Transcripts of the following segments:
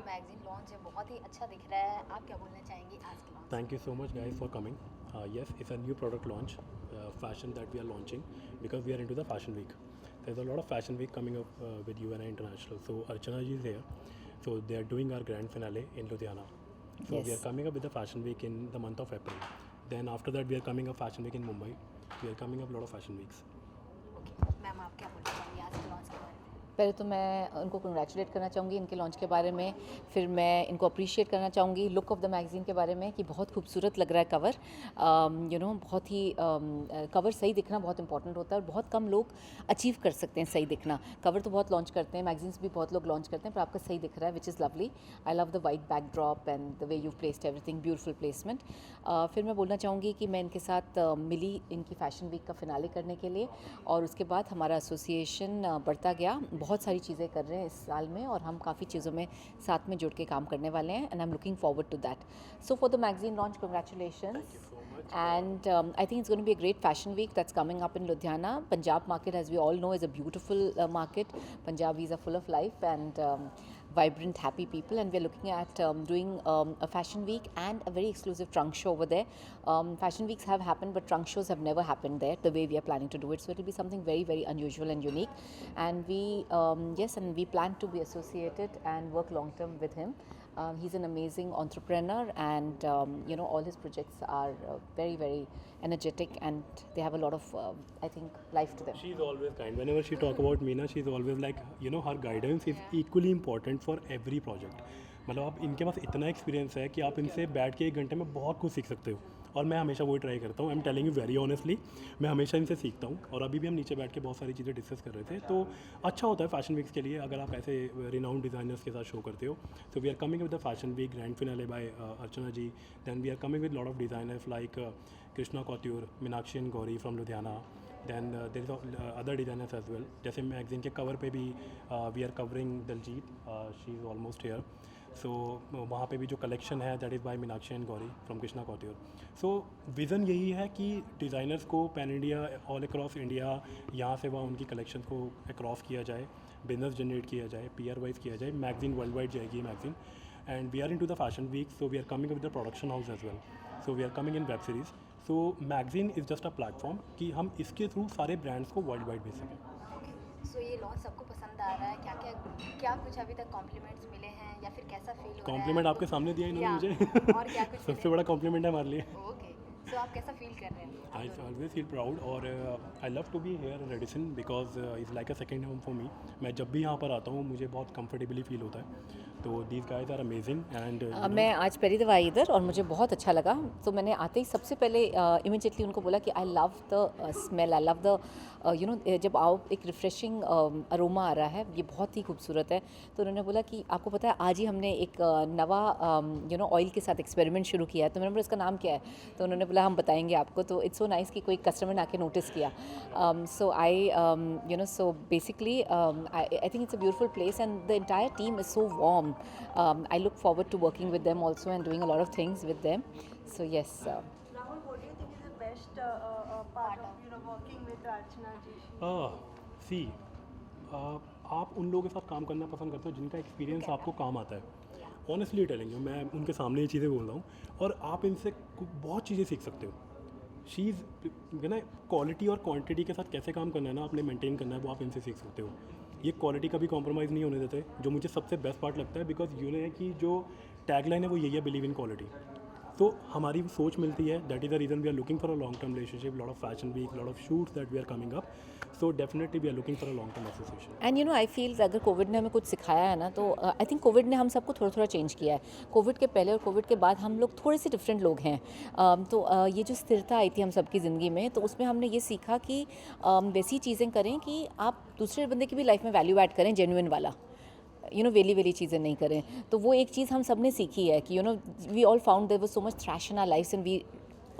Magazine launch है, बहुत ही अच्छा दिख रहा है, आप क्या बोलना चाहेंगे आज के launch? Thank you so much, guys, for coming. Yes, it's a new product launch, fashion that we are launching because we are into the fashion week. There's a lot of fashion week coming up with UNI International. So Archana ji is here. So they are doing our grand finale in Ludhiana. So we are Yes. coming up with the fashion week in the month of April. Then after that, we are coming up fashion week in Mumbai. We are coming up a lot of fashion weeks. Okay ma'am, आप क्या बोलना चाहेंगे आज के launch के बारे में? पहले तो मैं उनको कंग्रेचुलेट करना चाहूँगी इनके लॉन्च के बारे में, फिर मैं इनको अप्रिशिएट करना चाहूँगी लुक ऑफ द मैगज़ीन के बारे में कि बहुत खूबसूरत लग रहा है कवर। बहुत ही कवर सही दिखना बहुत इंपॉर्टेंट होता है और बहुत कम लोग अचीव कर सकते हैं सही दिखना। कवर तो बहुत लॉन्च करते हैं, मैगजीन्स भी बहुत लोग लॉन्च करते हैं, पर आपका सही दिख रहा है, which is lovely. I love the white backdrop and the way you placed everything, beautiful placement. फिर मैं बोलना चाहूँगी कि मैं इनके साथ मिली इनकी फ़ैशन वीक का फिनाले करने के लिए, और उसके बाद हमारा एसोसिएशन बढ़ता गया। बहुत सारी चीज़ें कर रहे हैं इस साल में और हम काफ़ी चीज़ों में साथ में जुड़ के काम करने वाले हैं, and I am looking forward to that. So for the magazine launch, congratulations, and I think it's going to be a great fashion week that's coming up in Ludhiana. Punjab market, as we all know, is a beautiful market. Punjabis are full of life and vibrant, happy people, and we're looking at doing a fashion week and a very exclusive trunk show over there. Fashion weeks have happened, but trunk shows have never happened there the way we are planning to do it, so it will be something very, very unusual and unique. And we plan to be associated and work long term with him. He's an amazing entrepreneur, and all his projects are very, very energetic, and they have a lot of I think life to them. She's always kind. Whenever she talk about Meena, she's always like, her guidance is equally important for every project. मतलब आप इनके पास इतना experience है कि आप इनसे बैठ के 1 घंटे में बहुत कुछ सीख सकते हो, और मैं हमेशा वही ट्राई करता हूँ। I am telling you very honestly, मैं हमेशा इनसे सीखता हूँ, और अभी भी हम नीचे बैठ के बहुत सारी चीज़ें डिस्कस कर रहे थे। तो अच्छा होता है फैशन वीक्स के लिए अगर आप ऐसे रिनाउंड डिज़ाइनर्स के साथ शो करते हो। So we are coming with the fashion week grand finale by Archana ji. Then we are coming with lot of designers like Krishna couture, Meenakshi and Gauri from Ludhiana. Then there is other designers as well. जैसे magazine के cover पे भी we are covering Daljeet, she is almost here. So वहाँ पे भी जो collection है that is by Meenakshi and Gauri from Krishna कौत्यूर। So vision यही है कि डिज़ाइनर्स को pan India, all across India, यहाँ से वहाँ उनकी कलेक्शन को अक्रॉस किया जाए, बिजनेस जनरेट किया जाए, PR वाइज किया जाए। मैगजीन वर्ल्ड वाइड जाएगी magazine, and we are into the fashion week, so we are coming with the production house as well. So we are coming in web series. So magazine is just a platform कि हम इसके through सारे brands को world wide भेज सकें। सो ये launch सबको पसंद आ रहा है, क्या कुछ अभी तक कॉम्प्लीमेंट्स मिले हैं या फिर कैसा फील हो रहा है? कॉम्प्लीमेंट आपके सामने दिया इन्होंने मुझे। और क्या कुछ सबसे बड़ा कॉम्प्लीमेंट है हमारे लिए। ओके, सो आप कैसा फील कर रहे हैं? I always feel proud, और I love to be here in Radisson because it's like a second home for me. मैं जब भी यहाँ पर आता हूँ मुझे बहुत comfortably feel होता है। तो these guys are amazing and मैं आज पहली दफ़ा आई इधर और मुझे बहुत अच्छा लगा। तो मैंने आते ही सबसे पहले इमीडिएटली उनको बोला कि I love the smell, I love the जब आओ एक रिफ़्रेशिंग अरोमा आ रहा है, ये बहुत ही खूबसूरत है। तो उन्होंने बोला कि आपको पता है आज ही हमने एक नवा ऑयल के साथ एक्सपेरिमेंट शुरू किया है। तो मैंने बोला इसका नाम क्या है? तो उन्होंने बोला हम बताएंगे आपको। तो इट्स सो नाइस कि कोई कस्टमर ने आके नोटिस किया। So I so basically I think it's a beautiful place and the entire team is so warm. I look forward to working with them also and doing a lot of things with them. So yes. Rahul, what do you think is the best part of working with Archana ji? सी आप उन लोगों के साथ काम करना पसंद करते हो जिनका एक्सपीरियंस आपको काम आता है। ऑनेस्टली टेलिंग यू, मैं उनके सामने ये चीज़ें बोल रहा हूँ, और आप इनसे बहुत चीज़ें सीख सकते हो। शीज़ ना क्वालिटी और क्वांटिटी के साथ कैसे काम करना है ना आपने मेंटेन करना है, वो आप इनसे सीख सकते हो। ये क्वालिटी का भी कॉम्प्रोमाइज़ नहीं होने देते, जो मुझे सबसे बेस्ट पार्ट लगता है, बिकॉज है कि जो टैगलाइन है वो यही है, बिलीव इन क्वालिटी। तो हमारी सोच मिलती है, that is the reason we are looking for a long term relationship, lot of fashion week, lot of shoots that we are coming up. So definitely we are looking for a long term association. And I feel अगर Covid ने हमें कुछ सिखाया है ना, तो I think Covid ने हम सबको थोड़ा थोड़ा चेंज किया है। कोविड के पहले और कोविड के बाद हम लोग थोड़े से डिफरेंट लोग हैं। ये जो स्थिरता आई थी हम सबकी ज़िंदगी में, तो उसमें हमने ये सीखा कि वैसी चीज़ें करें कि आप दूसरे बंदे की भी लाइफ में वैल्यू ऐड करें, जेन्युइन वाला, वेली चीज़ें नहीं करें। तो वो एक चीज़ हम सब ने सीखी है कि we all found there was so much trash in our lifes and we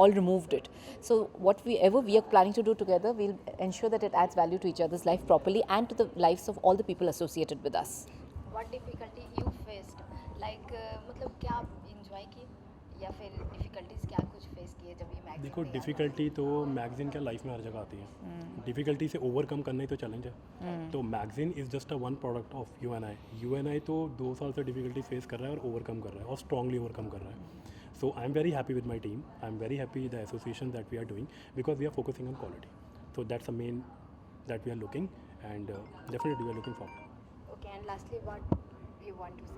all removed it. So whatever we are planning to do together, we'll ensure that it adds value to each other's life properly and to the lives of all the people associated with us. What difficulty you faced? Like मतलब क्या आप enjoy किए या फिर difficulties क्या कुछ face किए जब ये मैगजीन देखो डिफ़िकल्टी तो मैगज़ीन क्या लाइफ में हर जगह आती है, डिफ़िकल्टी से ओवरकम करना ही तो चैलेंज है। तो magazine is just a one product of U N I तो 2 साल से डिफ़िकल्टी फेस कर रहा है और ओवरकम कर रहा है और स्ट्रांगली ओवरकम कर रहा है। So I am very happy with my team, I am very happy the association that we are doing because we are focusing on quality, so that's a main that we are looking and definitely we are looking forward. Okay, and lastly what you want to say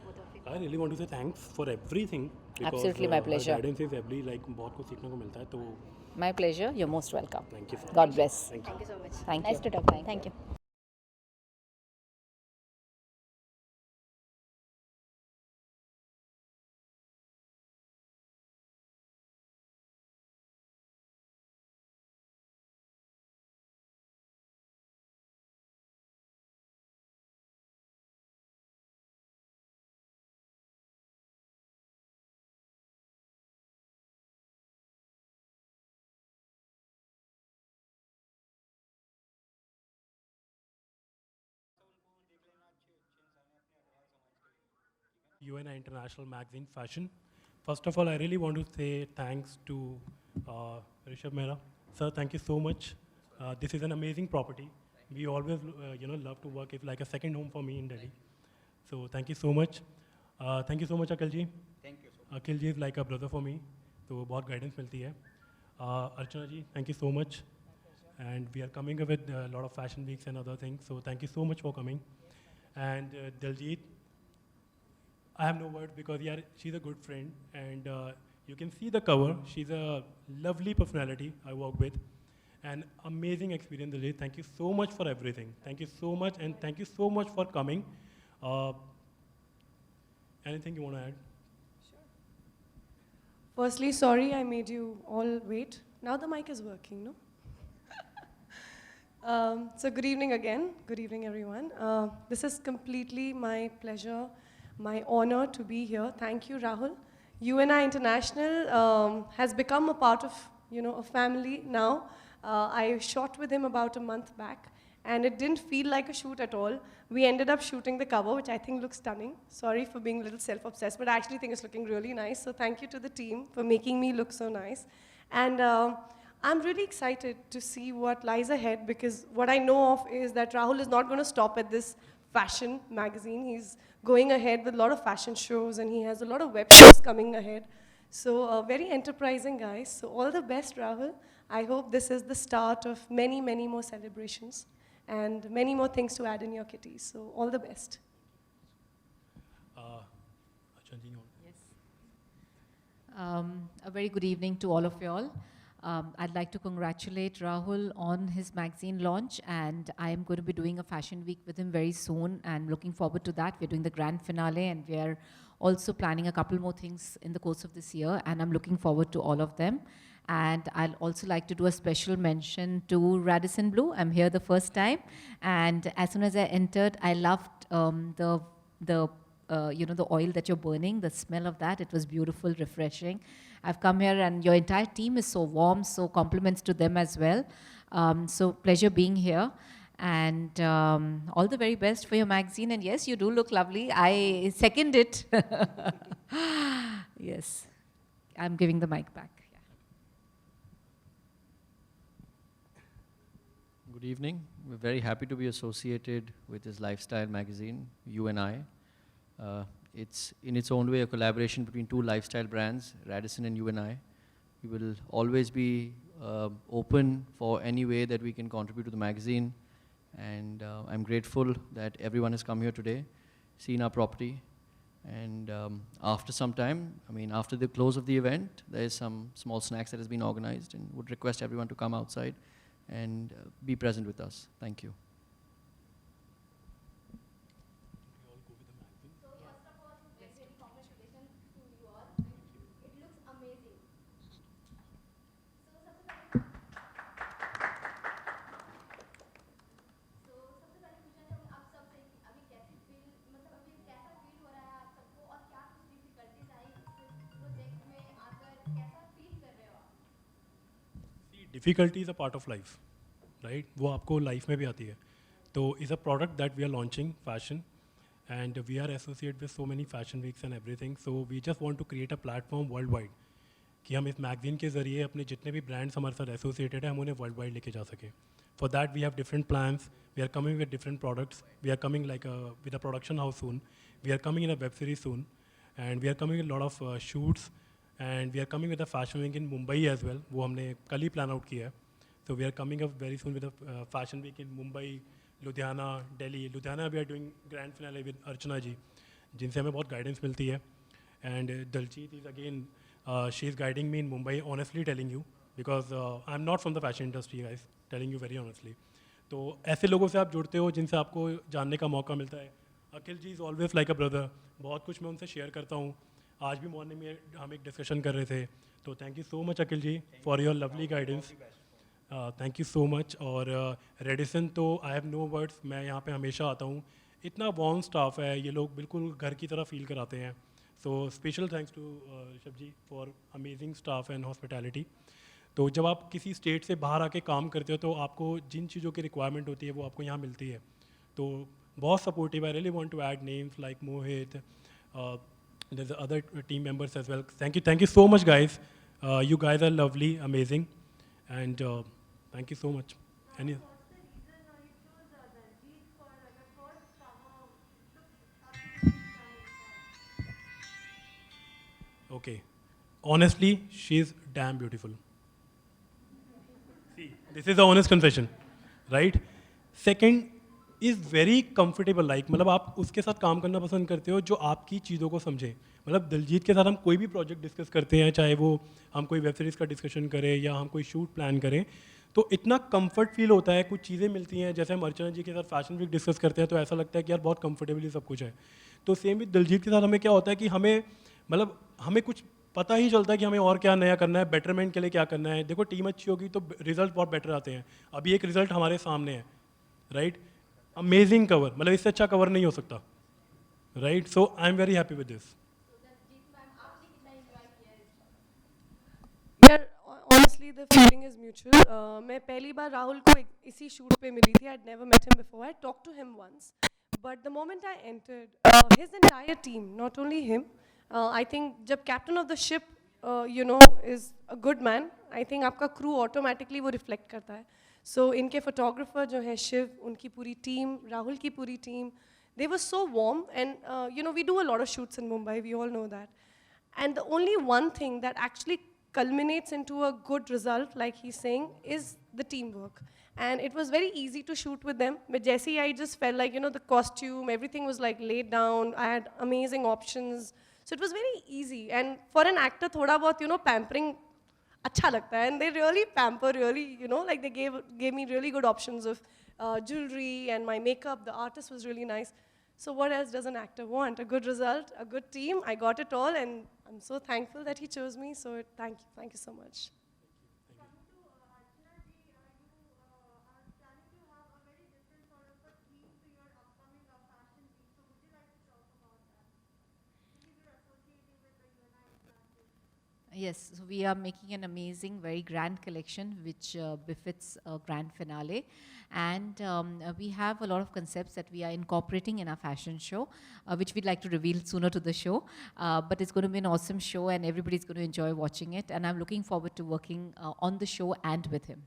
both of you? I really want to say thanks for everything because Absolutely, my pleasure. guidance is every like बहुत कुछ सीखने को मिलता है तो My pleasure. You're most welcome. thank you so God much. bless. Thank you. Thank you so much, Thank nice you. To talk, Thank thank you. UNI International Magazine Fashion. First of all, I really want to say thanks to Rishabh Mehra. Sir, thank you so much. This is an amazing property. We always, love to work. It's like a second home for me in Delhi. So thank you so much. Thank you so much, Akhil ji. Thank you so much. Akhil ji is like a brother for me. तो बहुत guidance मिलती है. Archana ji, thank you so much. And we are coming up with a lot of fashion weeks and other things. So thank you so much for coming. And Diljit, I have no words because yeah, she's a good friend and you can see the cover. She's a lovely personality I work with. An amazing experience, Diljit. Thank you so much for everything. Thank you so much and thank you so much for coming. Anything you want to add? Firstly, sorry I made you all wait. Now the mic is working, no? So good evening again. Good evening, everyone. This is completely my pleasure, my honor to be here. Thank you, Rahul. UNI International has become a part of, a family now. I shot with him about a month back, and it didn't feel like a shoot at all. We ended up shooting the cover, which I think looks stunning. Sorry for being a little self-obsessed, but I actually think it's looking really nice. So thank you to the team for making me look so nice. And I'm really excited to see what lies ahead because what I know of is that Rahul is not going to stop at this fashion magazine. He's going ahead with a lot of fashion shows and he has a lot of web shows coming ahead. So very enterprising guys. So all the best, Rahul. I hope this is the start of many, many more celebrations and many more things to add in your kitty. So all the best. Archana ji, you want- A very good evening to all of you all. I'd like to congratulate Rahul on his magazine launch, and I am going to be doing a fashion week with him very soon, and looking forward to that. We're doing the grand finale, and we are also planning a couple more things in the course of this year, and I'm looking forward to all of them. And I'd also like to do a special mention to Radisson Blu. I'm here the first time, and as soon as I entered, I loved the oil that you're burning, the smell of that. It was beautiful, refreshing. I've come here and your entire team is so warm, so compliments to them as well. So pleasure being here. And all the very best for your magazine. And yes, you do look lovely. I second it. Yes. I'm giving the mic back. Yeah. Good evening. We're very happy to be associated with this lifestyle magazine, UNI. It's in its own way a collaboration between two lifestyle brands, Radisson and UNI. We will always be open for any way that we can contribute to the magazine. And I'm grateful that everyone has come here today, seen our property. And after some time, after the close of the event, there is some small snacks that has been organized and would request everyone to come outside and be present with us. Thank you. Difficulty is a part of life, right? वो आपको life में भी आती है. तो is a product that we are launching fashion and we are associate with so many fashion weeks and everything. So we just want to create a platform world wide कि हम इस मैगज़ीन के ज़रिए अपने जितने भी ब्रांड्स हमारे साथ एसोसिएटेड हैं हम उन्हें वर्ल्ड वाइड लेके जा सकें. For that we have different plans. We are coming with different products. We are coming like with a production house soon. We are coming in a web series soon. And we are coming with lot of shoots. And we are coming with a fashion week in Mumbai as well. वो हमने कल ही plan out किया है. So we are coming up very soon with a fashion week in Mumbai, Ludhiana, Delhi. Ludhiana we are doing grand finale with Archana ji, जिनसे हमें बहुत guidance मिलती है. And Daljit is again, she is guiding me in Mumbai. Honestly telling you, because I'm not from the fashion industry, guys. Telling you very honestly. तो ऐसे लोगों से आप जुड़ते हो जिनसे आपको जानने का मौका मिलता है. Akhil ji is always like a brother. बहुत कुछ मैं उनसे शेयर करता हूँ. आज भी मॉर्निंग में हम एक डिस्कशन कर रहे थे. तो thank you so much Akhil ji for your lovely guidance. Thank you so much. और रेडिसन तो आई हैव नो वर्ड्स. मैं यहाँ पे हमेशा आता हूँ. इतना वॉर्म स्टाफ है. ये लोग बिल्कुल घर की तरह फील कराते हैं. So special thanks to Rishabh ji for amazing staff and hospitality. तो जब आप किसी स्टेट से बाहर आके काम करते हो तो आपको जिन चीज़ों की रिक्वायरमेंट होती है वो आपको यहाँ मिलती है. तो बहुत supportive. I really want to add names like Mohit. there's other team members as well. Thank you so much guys. You guys are lovely, amazing, and thank you so much. Any okay, honestly she's damn beautiful. See, this is the honest confession, right? Second is very comfortable. Like मतलब आप उसके साथ काम करना पसंद करते हो जो आपकी चीज़ों को समझे. मतलब दिलजीत के साथ हम कोई भी प्रोजेक्ट डिस्कस करते हैं, चाहे वो हम कोई वेब सीरीज़ का डिस्कशन करें या हम कोई शूट प्लान करें, तो इतना कंफर्ट फील होता है. कुछ चीज़ें मिलती हैं. जैसे हम अर्चना जी के साथ फैशन वीक डिस्कस करते हैं तो ऐसा लगता है कि यार बहुत कंफर्टेबली सब कुछ है. तो सेम विद दिलजीत के साथ हमें क्या होता है कि हमें मतलब हमें कुछ पता ही चलता है कि हमें और क्या नया करना है, बेटरमेंट के लिए क्या करना है. देखो टीम अच्छी होगी तो रिजल्ट बहुत बेटर आते हैं. अभी एक रिजल्ट हमारे सामने है, राइट? Amazing cover. मतलब इससे अच्छा कवर नहीं हो सकता, right? So I am very happy with this. यार honestly the feeling is mutual. मैं पहली बार राहुल को इसी शूट पे मिली थी. I'd never met him before. I talked to him once, but the moment I entered, his entire team, not only him, I think जब captain of the ship, is a good man, I think आपका crew automatically वो reflect करता है. So इनके photographer जो है शिव, उनकी पूरी team, राहुल की पूरी team, they were so warm. And we do a lot of shoots in Mumbai, we all know that. And the only one thing that actually culminates into a good result, like he's saying, is the teamwork. And it was very easy to shoot with them. With Jesse, I just felt like, the costume, everything was like laid down. I had amazing options. So it was very easy. And for an actor, thoda bahut, pampering, acha lagta hai. And they really pamper, really, like they gave me really good options of jewelry and my makeup. The artist was really nice. So what else does an actor want? A good result, a good team. I got it all, and I'm so thankful that he chose me. So thank you so much. Yes, so we are making an amazing, very grand collection which befits a grand finale. And we have a lot of concepts that we are incorporating in our fashion show, which we'd like to reveal sooner to the show. But it's going to be an awesome show and everybody's going to enjoy watching it. And I'm looking forward to working on the show and with him.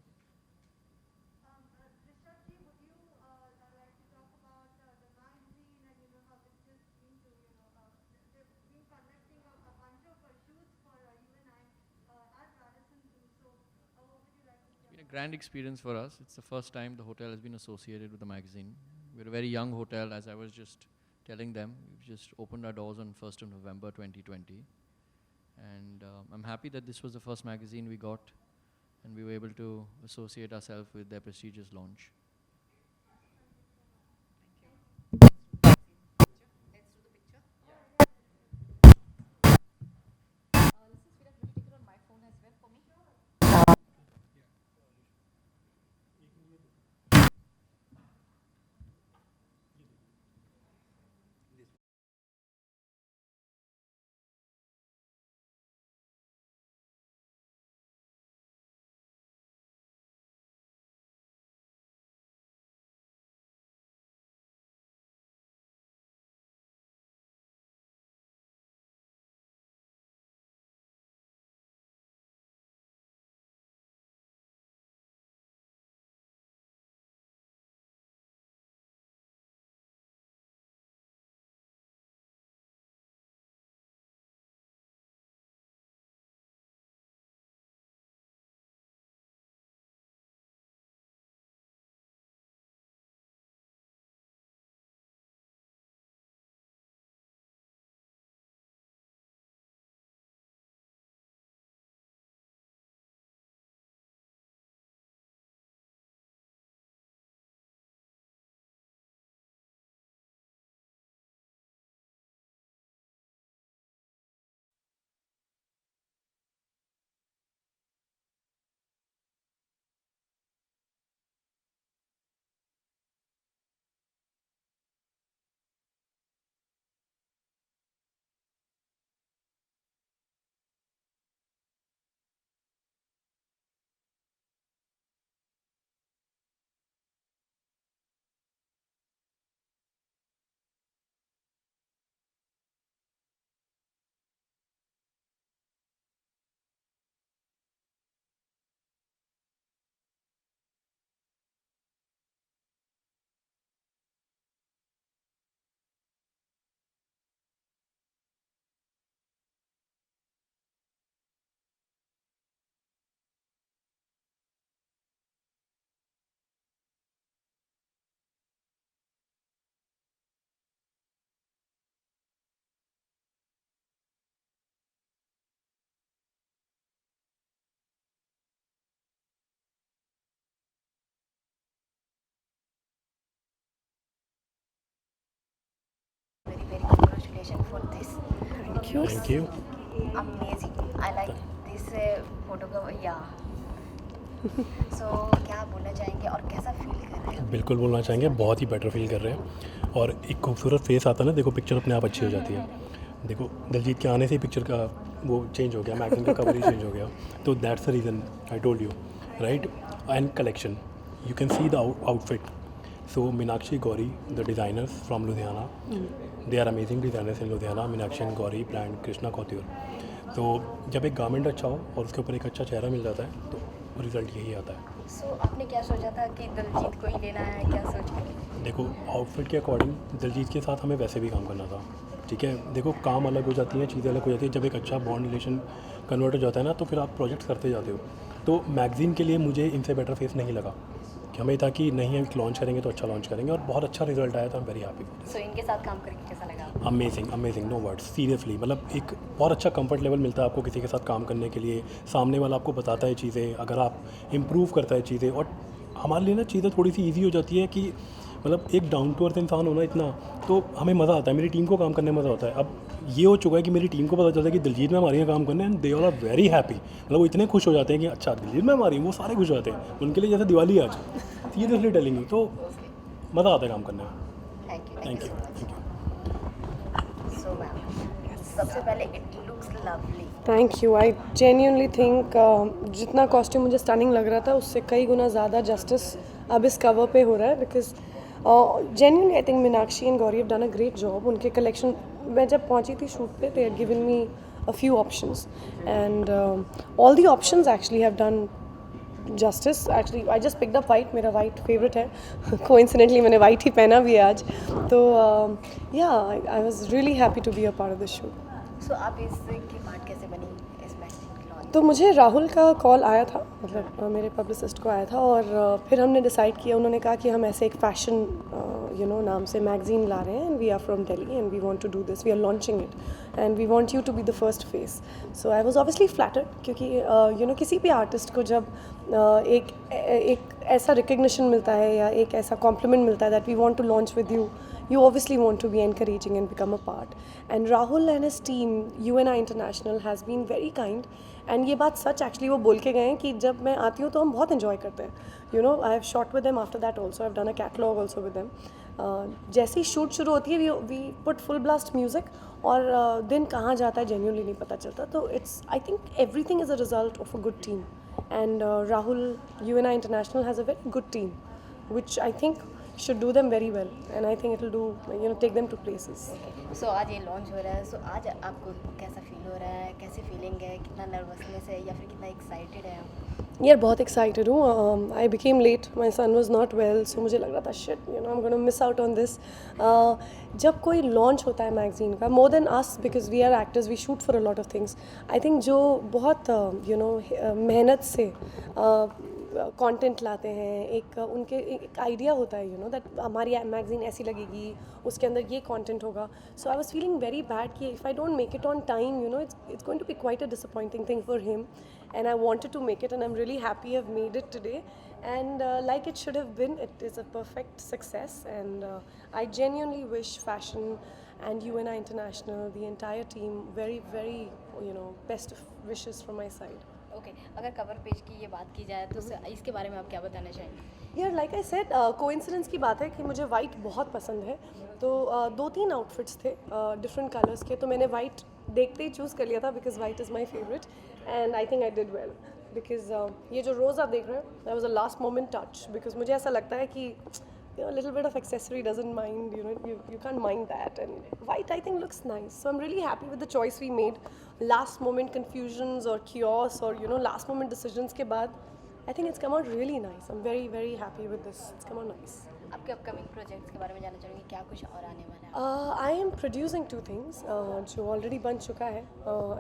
Grand experience for us. It's the first time the hotel has been associated with the magazine. We're a very young hotel, as I was just telling them. We've just opened our doors on 1st of November 2020. And I'm happy that this was the first magazine we got and we were able to associate ourselves with their prestigious launch. congratulations for this. Thank you. Thank you. Amazing. I like this photograph. Yeah. So क्या बोलना चाहेंगे और कैसा feel कर रहे हैं? बिल्कुल बोलना चाहेंगे, बहुत ही बेटर फील कर रहे हैं. और एक खूबसूरत फेस आता है ना, देखो पिक्चर अपने आप अच्छी हो जाती है. देखो दिलजीत के आने से पिक्चर का वो चेंज हो गया, मैगजीन का कवर ही चेंज हो गया. तो that's the reason I told you, right. And collection, you can see the outfit. So Meenakshi Gauri, the designers from Ludhiana, they are amazing designers in Ludhiana. Meenakshi and Gauri brand Krishna couture. तो जब एक गारमेंट अच्छा हो और उसके ऊपर एक अच्छा चेहरा मिल जाता है तो रिज़ल्ट यही आता है. So आपने क्या सोचा था कि दिलजीत को ही लेना है, क्या सोच के? देखो आउटफिट के अकॉर्डिंग दिलजीत के साथ हमें वैसे भी काम करना था, ठीक है. देखो काम अलग हो जाती हैं, चीज़ें अलग हो जाती हैं. जब एक अच्छा बॉन्ड रिलेशन कन्वर्ट हो जाता है ना, तो फिर आप प्रोजेक्ट्स करते जाते हो. तो मैगज़ीन के लिए मुझे इनसे बेटर फेस नहीं लगा. कि हमें था कि नहीं हम लॉन्च करेंगे तो अच्छा लॉन्च करेंगे, और बहुत अच्छा रिजल्ट आया था. I am very happy. So इनके साथ काम करके कैसा लगा आपको? Amazing amazing, no words, seriously. मतलब एक बहुत अच्छा कंफर्ट लेवल मिलता है आपको किसी के साथ काम करने के लिए. सामने वाला आपको बताता है चीज़ें, अगर आप इम्प्रूव करता है चीज़ें. और हमारे लिए ना चीज़ें थोड़ी सी ईजी हो जाती है कि मतलब एक डाउन टू अर्थ इंसान होना इतना, तो हमें मज़ा आता है. मेरी टीम को काम करने में मज़ा आता है. अब ये हो चुका है कि मेरी टीम को पता चलता है कि दिलजीत में हमारे यहाँ काम करने, and they all are very happy. मतलब वो इतने खुश हो जाते हैं कि अच्छा दिलजीत में हमारी, वो सारे खुश हो जाते हैं. उनके लिए जैसे दिवाली आज, सीरियसली टेलिंग यू. तो मज़ा आता है काम करने में. Thank you. Thank Thank you. you so thank you. much. So ma'am, सबसे पहले it looks lovely. Thank you. I genuinely think जितना कॉस्ट्यूम मुझे स्टनिंग लग रहा था उससे कई गुना ज़्यादा जस्टिस अब इस कवर पे हो रहा है. Because genuinely I think Meenakshi and Gauri have done a great job. उनके कलेक्शन, मैं जब पहुंची थी शूट पे, they had given me a few options, and all the options actually have done justice. Actually I just picked up white, मेरा white favorite है. Coincidentally मैंने white ही पहना भी है आज. तो yeah, I was really happy to be a part of this shoot. So आप इसकी पार्ट कैसे बनी इस मैगजीन के लॉन्च? तो मुझे राहुल का कॉल आया था, मतलब मेरे पब्लिसिस्ट को आया था, और फिर हमने डिसाइड किया. उन्होंने कहा कि हम ऐसे एक फैशन नाम से मैगजीन ला रहे हैं, and we are from Delhi and we want to do this, we are launching it and we want you to be the first face. So I was obviously flattered, क्योंकि किसी भी आर्टिस्ट को जब एक ऐसा रिकग्निशन मिलता है या एक ऐसा कॉम्प्लीमेंट मिलता है that we want to launch with you, you obviously want to be encouraging and become a part. And Rahul and his team, UNI International, has been very kind. And ये बात सच actually वो बोल के गए हैं कि जब मैं आती हूँ तो हम बहुत इन्जॉय करते हैं. I have shot with them after that also, I have done a catalogue also with them. जैसे ही शूट शुरू होती है we put full blast music, और दिन कहाँ जाता है जेन्युइनली नहीं पता चलता. तो it's, I think everything is a result of a good team. And Rahul, UNI International has a very good team, which I think should do them very well, and I think it will do, take them to places. So आज ये launch हो रहा है. So आज आपको कैसा feel हो रहा है, कैसी फीलिंग है, कितना नर्वसनेस है या फिर कितना एक्साइटेड है आप? यार बहुत एक्साइटेड हूँ. I became late, my son was not well, so मुझे लग रहा था shit, I am gonna miss out on this. जब कोई लॉन्च होता है मैगजीन का, more than us, because we are actors, we shoot for a lot of things. I think जो बहुत मेहनत से कंटेंट लाते हैं, एक उनके एक आइडिया होता है दैट हमारी मैगजीन ऐसी लगेगी, उसके अंदर ये कंटेंट होगा. So I was feeling very bad कि if I don't make it on time, it's going to be quite a disappointing thing for him, and I wanted to make it, and I'm really happy I've made it today, and like it should have been, it is a perfect success. And I genuinely wish fashion and UNI International, the entire team, very very best of wishes from my side. Okay, अगर cover page की ये बात की जाए तो इसके बारे में आप क्या बताना चाहेंगे? यार लाइक आई सेड, कोइंसिडेंस की बात है कि मुझे वाइट बहुत पसंद है. तो 2-3 आउटफिट्स थे डिफरेंट कलर्स के, तो मैंने वाइट देखते ही चूज़ कर लिया था because white is my favourite, and I think I did well. Because ये जो रोज़ आप देख रहे हैं, that was a last moment touch, because मुझे ऐसा लगता है कि a little bit of accessory doesn't mind, you can't mind that, and white I think looks nice. So I'm really happy with the choice we made. Last moment confusions or chaos or last moment decisions के बाद, I think it's come out really nice. I'm very very happy with this. It's come out nice. आपके upcoming projects के बारे में जानना चाहूँगी, क्या कुछ और आने वाला है? I am producing 2 things जो already बन चुका है,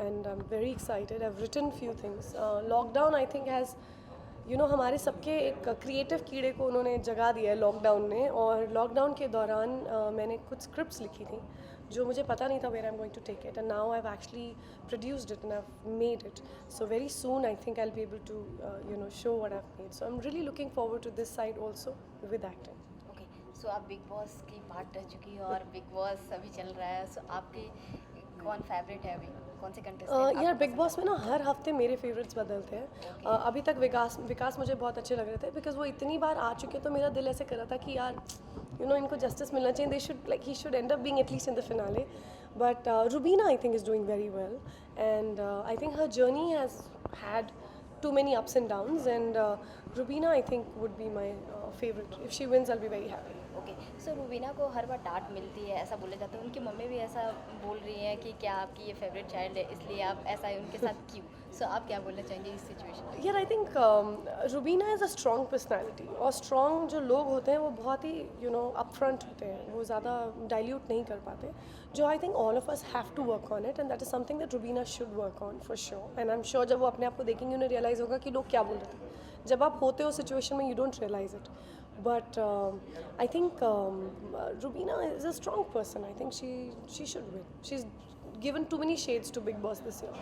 and I'm very excited. I've written few things. Lockdown I think has हमारे सबके एक क्रिएटिव कीड़े को उन्होंने जगा दिया है लॉकडाउन ने. और लॉकडाउन के दौरान मैंने कुछ स्क्रिप्ट्स लिखी थी जो मुझे पता नहीं था where I am going to take it, and now I have actually produced it and I have made it. So very soon I think I will be able to show what I have made. So I am really looking forward to this side also with acting. Okay, so आप Bigg boss की part रह चुकी हो और big boss अभी चल रहा है, सो आपकी कौन फेवरेट है अभी, कौन से कंटेस्टेंट? यार बिग बॉस में ना हर हफ्ते मेरे फेवरेट्स बदलते हैं। अभी तक विकास मुझे बहुत अच्छे लग रहे थे बिकॉज वो इतनी बार आ चुके हैं, तो मेरा दिल ऐसे कर रहा था कि यार इनको जस्टिस मिलना चाहिए, they should like he should and up being at least in the finale. But Rubina I think is doing very well and I think her journey has had too many ups and downs, and Rubina I think would be my favorite. If she wins, I'll be very happy. Okay, so Rubina को हर बार डांट मिलती है, ऐसा बोला जाता है, उनकी मम्मी भी ऐसा बोल रही है कि क्या आपकी ये फेवरेट चाइल्ड है इसलिए आप ऐसा है उनके साथ क्यों? सो आप क्या बोलना चाहेंगे इस सिचुएशन में? यार I think Rubina is a strong personality, और स्ट्रॉन्ग जो लोग होते हैं वो बहुत ही अपफ्रंट होते हैं, वो ज़्यादा डाइल्यूट नहीं कर पाते, जो I think all of us have to work on it, and that is something that Rubina should work on for sure. And I am sure जब वो अपने आप को देखेंगे उन्हें रियलाइज़ होगा कि लोग क्या बोल रहे थे। जब आप होते हो सिचुएशन में you don't realise it, but I think Rubina is a strong person. I think she should win. She's given too many shades to Big Boss this year,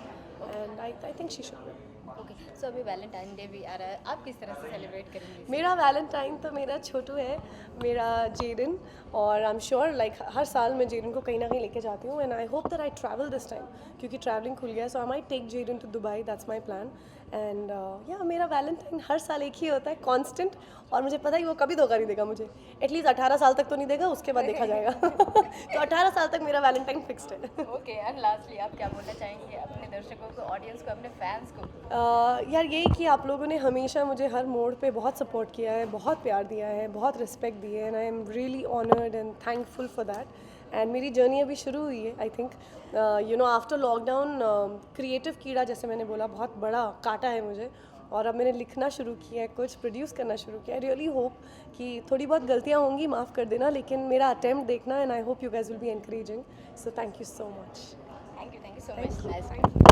and I think she should win. Okay, so अभी Valentine day भी आ रहा है, आप किस तरह से celebrate करेंगे? मेरा वैलेंटाइन तो मेरा छोटू है, मेरा जेडन, और आई एम श्योर लाइक हर साल मैं जेडन को कहीं ना कहीं लेके जाती हूँ, and I hope that I travel this time क्योंकि ट्रैवलिंग खुल गया है, so I might take Jaden to Dubai, that's my plan. And या मेरा वैलेंटाइन हर साल एक ही होता है, कांस्टेंट, और मुझे पता है कि वो कभी धोखा नहीं देगा मुझे, एटलीस्ट 18 साल तक तो नहीं देगा, उसके बाद देखा जाएगा। तो 18 साल तक मेरा वैलेंटाइन फिक्स्ड है। ओके, एंड लास्टली आप क्या बोलना चाहेंगे अपने दर्शकों को, ऑडियंस को, अपने फैंस को? यार यही कि आप लोगों ने हमेशा मुझे हर मोड़ पे बहुत सपोर्ट किया है, बहुत प्यार दिया है, बहुत रिस्पेक्ट दी है, and I am really honoured and thankful for that. And मेरी जर्नी अभी शुरू हुई है, I think after lockdown creative कीड़ा जैसे मैंने बोला बहुत बड़ा काटा है मुझे, और अब मैंने लिखना शुरू किया है, कुछ प्रोड्यूस करना शुरू किया है। आई रियली होप कि थोड़ी बहुत गलतियाँ होंगी, माफ़ कर देना, लेकिन मेरा अटेम्प्ट देखना, and I hope you guys will be encouraging, so thank you so much. Thank you so much.